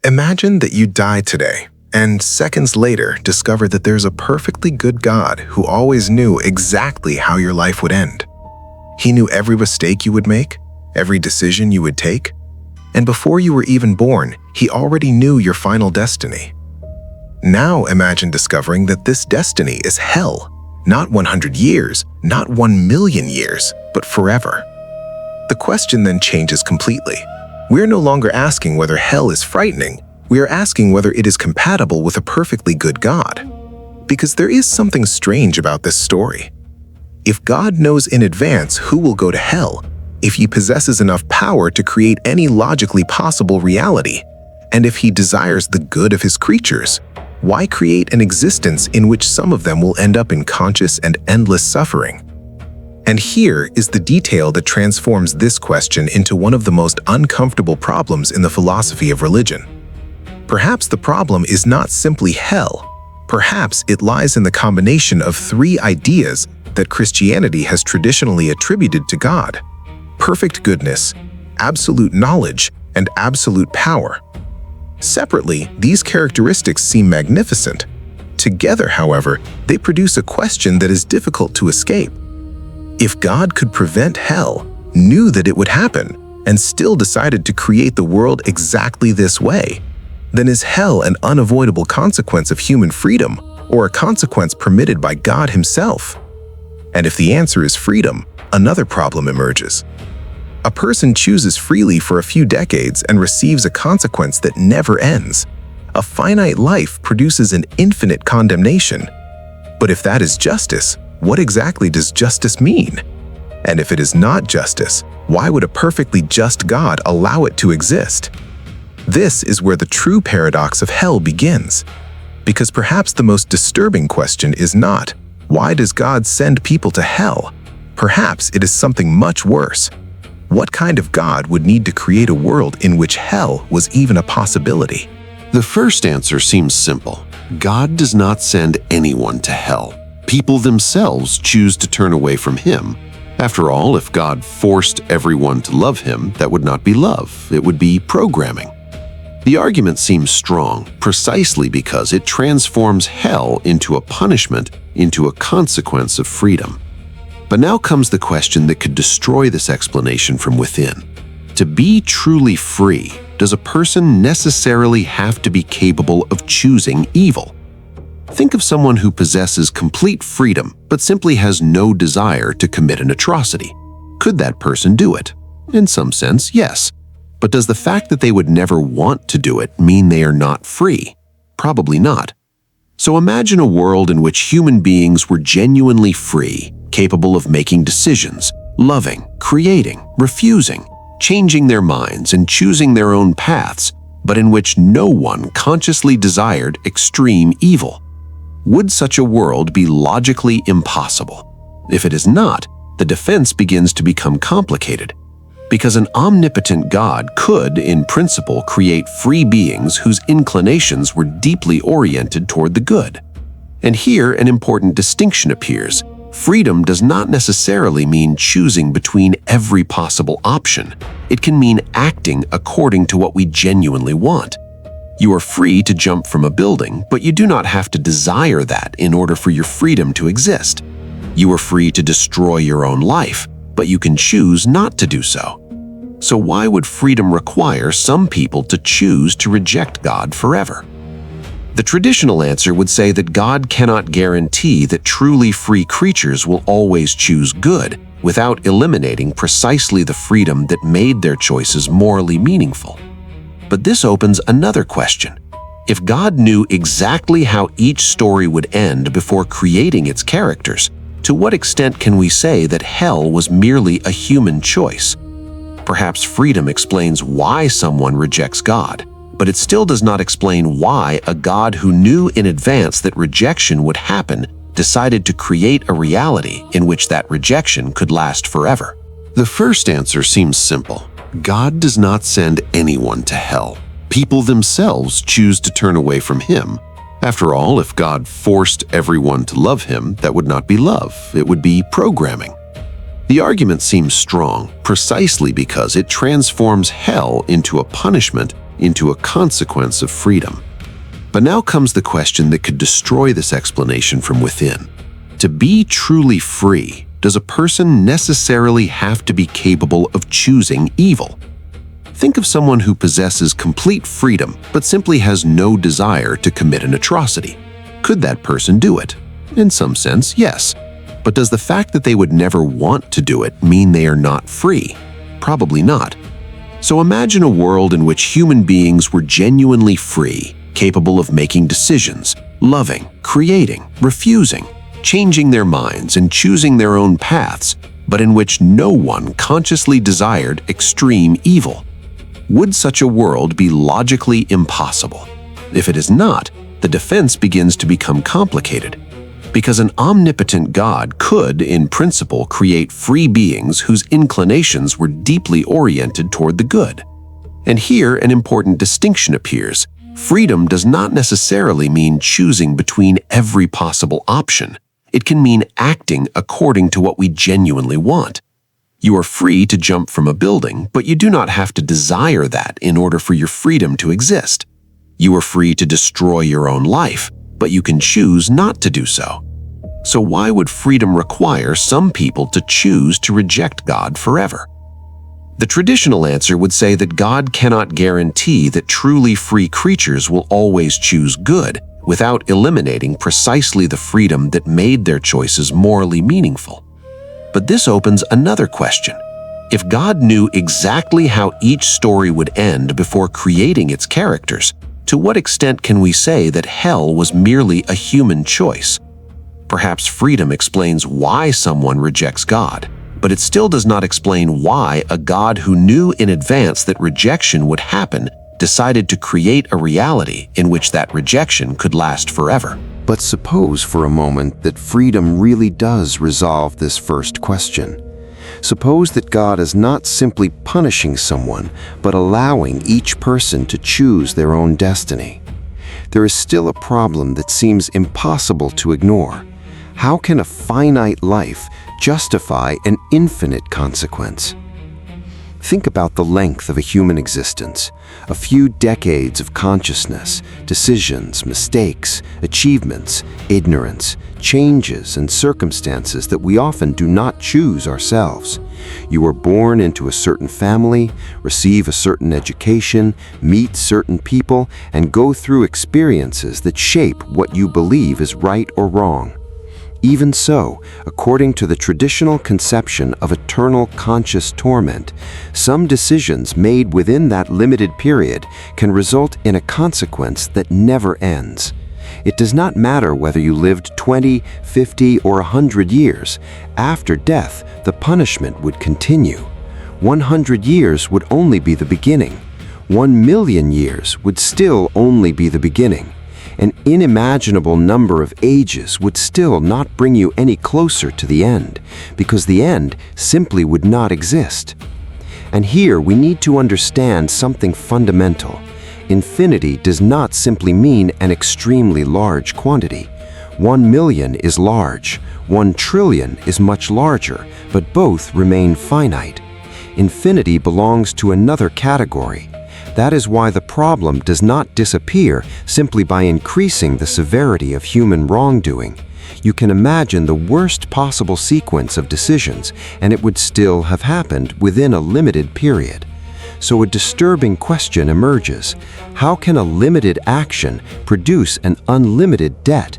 Imagine that you die today, and seconds later discover that there's a perfectly good God who always knew exactly how your life would end. He knew every mistake you would make, every decision you would take, and before you were even born, he already knew your final destiny. Now imagine discovering that this destiny is hell, not 100 years, not 1,000,000 years, but forever. The question then changes completely. We're no longer asking whether hell is frightening, we are asking whether it is compatible with a perfectly good God. Because there is something strange about this story. If God knows in advance who will go to hell, if he possesses enough power to create any logically possible reality, and if he desires the good of his creatures, why create an existence in which some of them will end up in conscious and endless suffering? And here is the detail that transforms this question into one of the most uncomfortable problems in the philosophy of religion. Perhaps the problem is not simply hell. Perhaps it lies in the combination of three ideas that Christianity has traditionally attributed to God: perfect goodness, absolute knowledge, and absolute power. Separately, these characteristics seem magnificent. Together, however, they produce a question that is difficult to escape. If God could prevent hell, knew that it would happen, and still decided to create the world exactly this way, then is hell an unavoidable consequence of human freedom, or a consequence permitted by God himself? And if the answer is freedom, another problem emerges. A person chooses freely for a few decades and receives a consequence that never ends. A finite life produces an infinite condemnation. But if that is justice, what exactly does justice mean? And if it is not justice, why would a perfectly just God allow it to exist? This is where the true paradox of hell begins. Because perhaps the most disturbing question is not, why does God send people to hell? Perhaps it is something much worse. What kind of God would need to create a world in which hell was even a possibility? The first answer seems simple. God does not send anyone to hell. People themselves choose to turn away from him. After all, if God forced everyone to love him, that would not be love, it would be programming. The argument seems strong precisely because it transforms hell into a punishment, into a consequence of freedom. But now comes the question that could destroy this explanation from within. To be truly free, does a person necessarily have to be capable of choosing evil? Think of someone who possesses complete freedom but simply has no desire to commit an atrocity. Could that person do it? In some sense, yes. But does the fact that they would never want to do it mean they are not free? Probably not. So imagine a world in which human beings were genuinely free, capable of making decisions, loving, creating, refusing, changing their minds and choosing their own paths, but in which no one consciously desired extreme evil. Would such a world be logically impossible? If it is not, the defense begins to become complicated. Because an omnipotent God could, in principle, create free beings whose inclinations were deeply oriented toward the good. And here an important distinction appears. Freedom does not necessarily mean choosing between every possible option. It can mean acting according to what we genuinely want. You are free to jump from a building, but you do not have to desire that in order for your freedom to exist. You are free to destroy your own life, but you can choose not to do so. So why would freedom require some people to choose to reject God forever? The traditional answer would say that God cannot guarantee that truly free creatures will always choose good without eliminating precisely the freedom that made their choices morally meaningful. But this opens another question. If God knew exactly how each story would end before creating its characters, to what extent can we say that hell was merely a human choice? Perhaps freedom explains why someone rejects God, but it still does not explain why a God who knew in advance that rejection would happen decided to create a reality in which that rejection could last forever. The first answer seems simple. God does not send anyone to hell. People themselves choose to turn away from him. After all, if God forced everyone to love him, that would not be love, it would be programming. The argument seems strong precisely because it transforms hell into a punishment, into a consequence of freedom. But now comes the question that could destroy this explanation from within. To be truly free, does a person necessarily have to be capable of choosing evil? Think of someone who possesses complete freedom but simply has no desire to commit an atrocity. Could that person do it? In some sense, yes. But does the fact that they would never want to do it mean they are not free? Probably not. So imagine a world in which human beings were genuinely free, capable of making decisions, loving, creating, refusing, changing their minds and choosing their own paths, but in which no one consciously desired extreme evil. Would such a world be logically impossible? If it is not, the defense begins to become complicated, because an omnipotent God could, in principle, create free beings whose inclinations were deeply oriented toward the good. And here an important distinction appears. Freedom does not necessarily mean choosing between every possible option. It can mean acting according to what we genuinely want. You are free to jump from a building, but you do not have to desire that in order for your freedom to exist. You are free to destroy your own life, but you can choose not to do so. So why would freedom require some people to choose to reject God forever? The traditional answer would say that God cannot guarantee that truly free creatures will always choose good without eliminating precisely the freedom that made their choices morally meaningful. But this opens another question. If God knew exactly how each story would end before creating its characters, to what extent can we say that hell was merely a human choice? Perhaps freedom explains why someone rejects God, but it still does not explain why a God who knew in advance that rejection would happen decided to create a reality in which that rejection could last forever. But suppose for a moment that freedom really does resolve this first question. Suppose that God is not simply punishing someone, but allowing each person to choose their own destiny. There is still a problem that seems impossible to ignore. How can a finite life justify an infinite consequence? Think about the length of a human existence. A few decades of consciousness, decisions, mistakes, achievements, ignorance, changes, and circumstances that we often do not choose ourselves. You are born into a certain family, receive a certain education, meet certain people, and go through experiences that shape what you believe is right or wrong. Even so, according to the traditional conception of eternal conscious torment, some decisions made within that limited period can result in a consequence that never ends. It does not matter whether you lived 20, 50, or 100 years. After death, the punishment would continue. 100 years would only be the beginning. 1,000,000 years would still only be the beginning. An unimaginable number of ages would still not bring you any closer to the end, because the end simply would not exist. And here we need to understand something fundamental. Infinity does not simply mean an extremely large quantity. 1,000,000 is large, 1,000,000,000,000 is much larger, but both remain finite. Infinity belongs to another category. That is why the problem does not disappear simply by increasing the severity of human wrongdoing. You can imagine the worst possible sequence of decisions, and it would still have happened within a limited period. So a disturbing question emerges. How can a limited action produce an unlimited debt?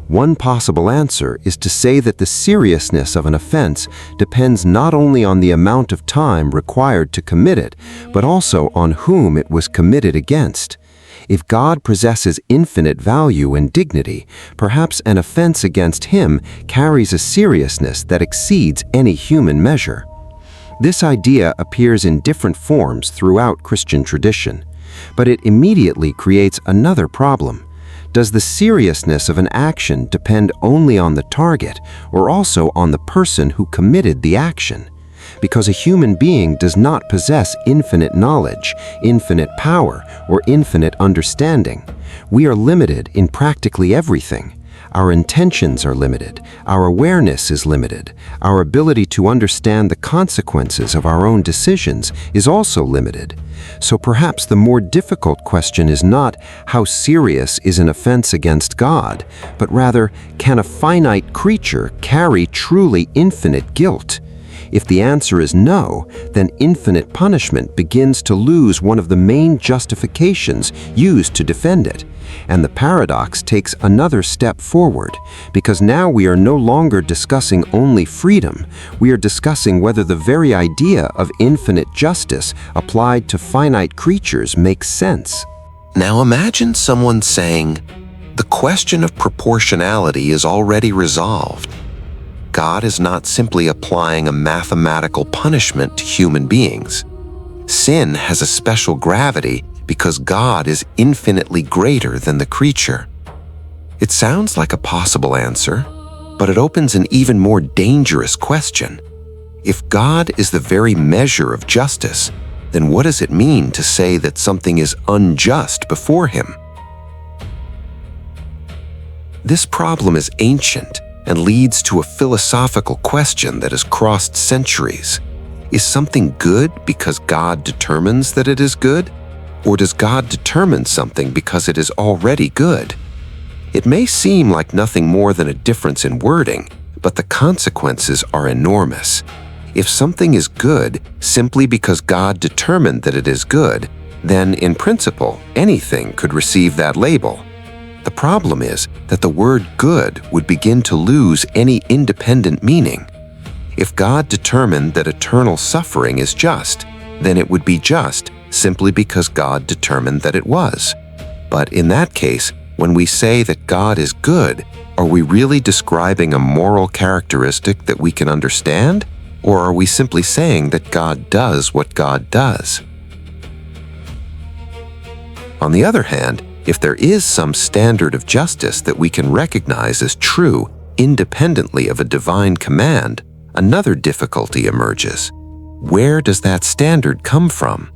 One possible answer is to say that the seriousness of an offense depends not only on the amount of time required to commit it, but also on whom it was committed against. If God possesses infinite value and dignity, perhaps an offense against him carries a seriousness that exceeds any human measure. This idea appears in different forms throughout Christian tradition, but it immediately creates another problem. Does the seriousness of an action depend only on the target or also on the person who committed the action? Because a human being does not possess infinite knowledge, infinite power, or infinite understanding. We are limited in practically everything. Our intentions are limited. Our awareness is limited. Our ability to understand the consequences of our own decisions is also limited. So perhaps the more difficult question is not how serious is an offense against God, but rather, can a finite creature carry truly infinite guilt? If the answer is no, then infinite punishment begins to lose one of the main justifications used to defend it. And the paradox takes another step forward, because now we are no longer discussing only freedom, we are discussing whether the very idea of infinite justice applied to finite creatures makes sense. Now imagine someone saying, the question of proportionality is already resolved. God is not simply applying a mathematical punishment to human beings. Sin has a special gravity because God is infinitely greater than the creature. It sounds like a possible answer, but it opens an even more dangerous question. If God is the very measure of justice, then what does it mean to say that something is unjust before Him? This problem is ancient and leads to a philosophical question that has crossed centuries. Is something good because God determines that it is good? Or does God determine something because it is already good? It may seem like nothing more than a difference in wording, but the consequences are enormous. If something is good simply because God determined that it is good, then in principle, anything could receive that label. The problem is that the word good would begin to lose any independent meaning. If God determined that eternal suffering is just, then it would be just simply because God determined that it was. But in that case, when we say that God is good, are we really describing a moral characteristic that we can understand? Or are we simply saying that God does what God does? On the other hand, if there is some standard of justice that we can recognize as true independently of a divine command, another difficulty emerges. Where does that standard come from?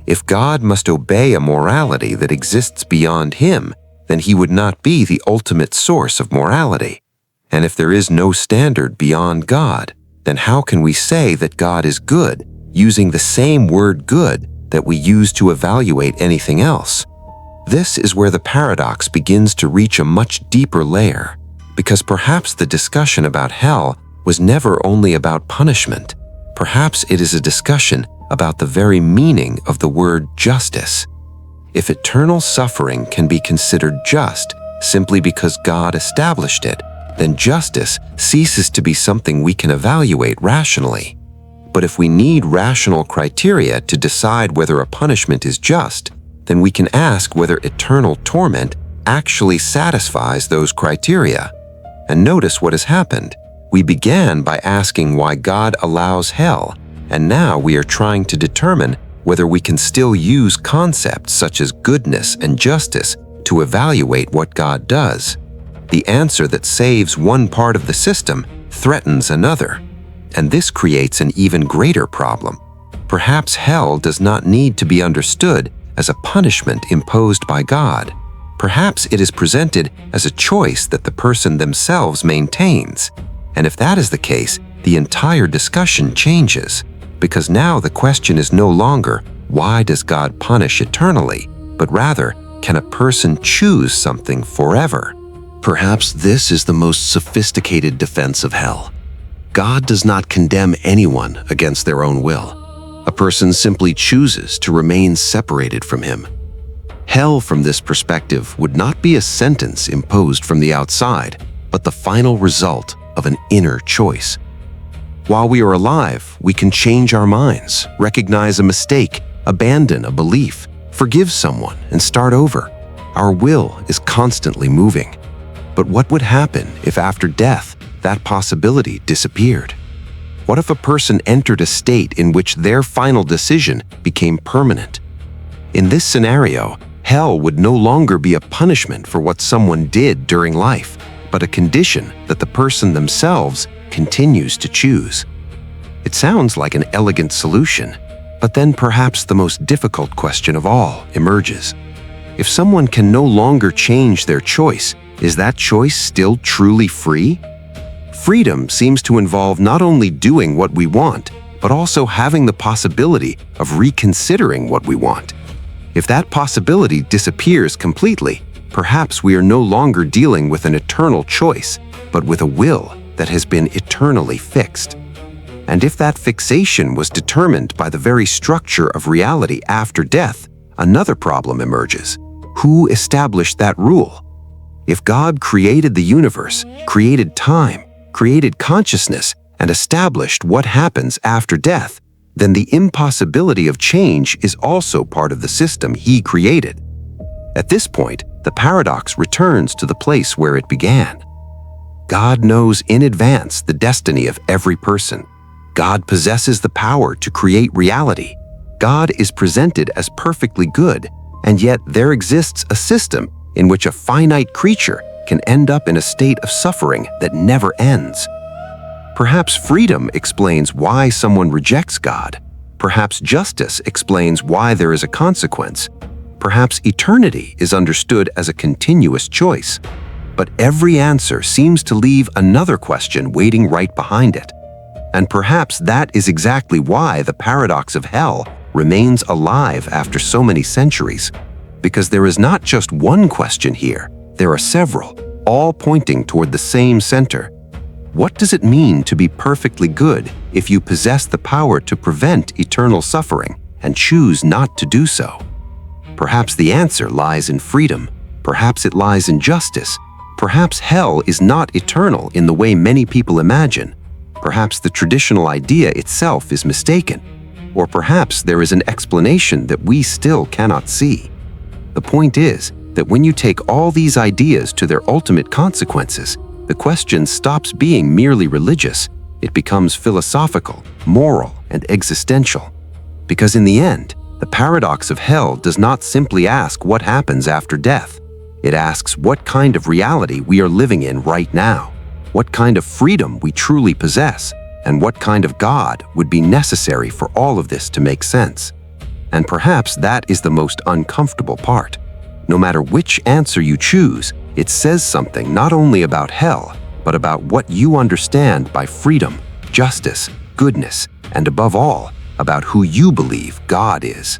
If God must obey a morality that exists beyond Him, then He would not be the ultimate source of morality. And if there is no standard beyond God, then how can we say that God is good using the same word good that we use to evaluate anything else? This is where the paradox begins to reach a much deeper layer, because perhaps the discussion about hell was never only about punishment. Perhaps it is a discussion about the very meaning of the word justice. If eternal suffering can be considered just simply because God established it, then justice ceases to be something we can evaluate rationally. But if we need rational criteria to decide whether a punishment is just, then we can ask whether eternal torment actually satisfies those criteria. And notice what has happened. We began by asking why God allows hell, and now we are trying to determine whether we can still use concepts such as goodness and justice to evaluate what God does. The answer that saves one part of the system threatens another, and this creates an even greater problem. Perhaps hell does not need to be understood as a punishment imposed by God. Perhaps it is presented as a choice that the person themselves maintains. And if that is the case, the entire discussion changes, because now the question is no longer, why does God punish eternally, but rather, can a person choose something forever? Perhaps this is the most sophisticated defense of hell. God does not condemn anyone against their own will. A person simply chooses to remain separated from Him. Hell, from this perspective, would not be a sentence imposed from the outside, but the final result of an inner choice. While we are alive, we can change our minds, recognize a mistake, abandon a belief, forgive someone, and start over. Our will is constantly moving. But what would happen if after death, that possibility disappeared? What if a person entered a state in which their final decision became permanent? In this scenario, hell would no longer be a punishment for what someone did during life, but a condition that the person themselves continues to choose. It sounds like an elegant solution, but then perhaps the most difficult question of all emerges. If someone can no longer change their choice, Is that choice still truly free? Freedom seems to involve not only doing what we want, but also having the possibility of reconsidering what we want. If that possibility disappears completely, perhaps we are no longer dealing with an eternal choice, but with a will that has been eternally fixed. And if that fixation was determined by the very structure of reality after death, another problem emerges. Who established that rule? If God created the universe, created time, created consciousness, and established what happens after death, then the impossibility of change is also part of the system He created. At this point, the paradox returns to the place where it began. God knows in advance the destiny of every person. God possesses the power to create reality. God is presented as perfectly good, and yet there exists a system in which a finite creature can end up in a state of suffering that never ends. Perhaps freedom explains why someone rejects God. Perhaps justice explains why there is a consequence. Perhaps eternity is understood as a continuous choice. But every answer seems to leave another question waiting right behind it. And perhaps that is exactly why the paradox of hell remains alive after so many centuries. Because there is not just one question here, there are several, all pointing toward the same center. What does it mean to be perfectly good if you possess the power to prevent eternal suffering and choose not to do so? Perhaps the answer lies in freedom. Perhaps it lies in justice. Perhaps hell is not eternal in the way many people imagine. Perhaps the traditional idea itself is mistaken. Or perhaps there is an explanation that we still cannot see. The point is that when you take all these ideas to their ultimate consequences, the question stops being merely religious. It becomes philosophical, moral, and existential. Because in the end, the paradox of hell does not simply ask what happens after death. It asks what kind of reality we are living in right now, what kind of freedom we truly possess, and what kind of God would be necessary for all of this to make sense. And perhaps that is the most uncomfortable part. No matter which answer you choose, it says something not only about hell, but about what you understand by freedom, justice, goodness, and above all, about who you believe God is.